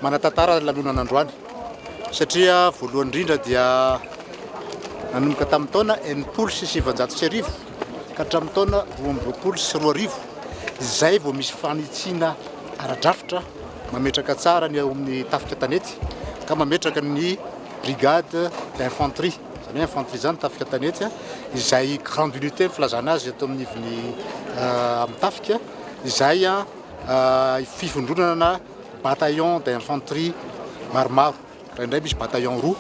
manatantara lalonana androany satria voalohany indrindra dia nanomboka tamin'ny taona 770 ka hatramin'ny taona 2022 izay vao misy fanitsina ara-drafitra mametraka tsara ny ao amin'ny tafika tanety ka mametraka ny brigade d'infanterie zany infanterie zany tafika tanety izay grande unité filazana azy eto amin'ny ivony amin'ny tafika izay fifondronana bataillon d'infanterie maromaro indray misy bataillon roa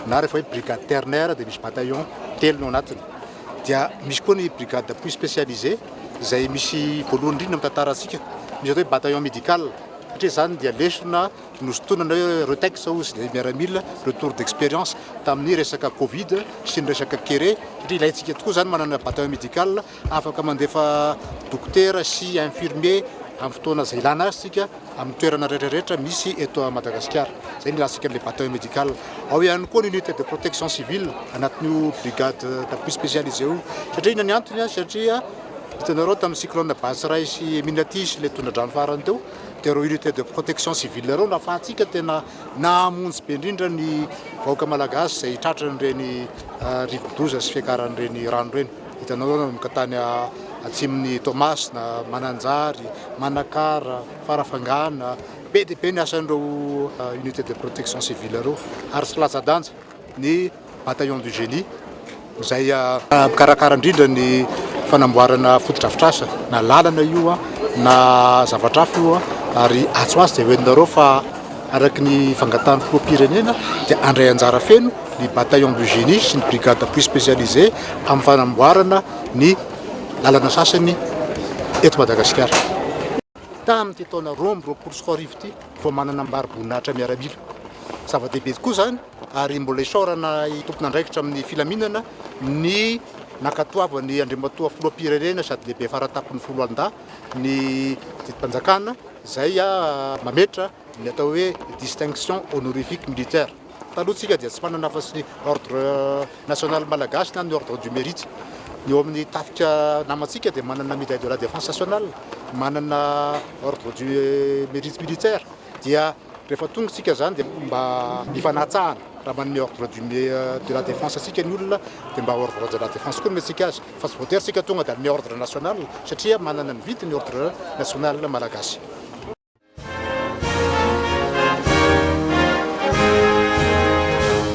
na rehefa hoe brigade ternaire dia misy bataillon telo no anatiny dia misy koa ny brigade d'appui spécialisé izay misy voalohany indrindra amin'ny tantarantsika misy atao hoe bataillon médical satria zany dia lesona nosotonana hoe retex ozy dia miaramila retour d'expérience tamin'ny resaka covid sy ny resaka kere satria ilayntsika tokoa zany manana bataillon médical afaka mandefa docteur sy infirmier amin'ny fotoana izay ilana azy sika amin'ny toerana rehetrarehetra misy eto Madagasikara zay ny ilansika an'ilay bataillon médical ao ihany koa ny unité de protection civile anatin'io brigade d'appui spécialisé io satria ina ny antony satria hitanareo tamin'ny cyclone Batsiray sy Minaty ilay tondradrano farany teo dia reo unité de protection civile reo nahafahantsika tena nahamonjy be indrindra ny vahoaka malagasy izay tratrany ireny rivo-doza sy fiakaran'ireny rano ireny hitanareo nanomboka tany atsimon'ny Tomasina, Mananjary, Manakara, Farafangana be dia be ny asan'ireo unité de protection civile reo ary tsy latsa-danja ny bataillon du génie izay mikarakara indrindra ny fanamboarana fotodrafitrasa na lalana io na zavatrafo io ary atso azy dia hoentinareo fa araky ny fangatahany filoham-pirenena dia andray anjara feno ny bataillon du génie sy ny brigade d'appui spécialisé amin'ny fanamboarana ny lalana sasany eto Madagasikara. Tamin'ity taona 2024 ity vao manana ambari-boninahitra miaramila zava-dehibe tokoa zany ary mbola isaorana tompona andraikitra amin'ny filaminana ny nakatoavany andriamatoa filoham-pirenena sady lehibe faratapon'ny foloalinda ny didim-panjakana izay mametra ny atao hoe distinction honorifique militaire. Taloha tsika dia tsy manana afa-tsy ny ordre national malagasy na ny ordre du mérite. Ny eo amin'ny tafika namantsika dia manana médaille de la défense nationale, manana ordre du mérite militaire dia rehefa tonga tsika zany dia mba mifanatsahana raha manome ordre de la défense atsika ny olona dia mba ordre de la défense koa nometsika azy fa tsy voatery tsika tonga dia anome ordre national satria manana ny vidiny ordre national malagasy.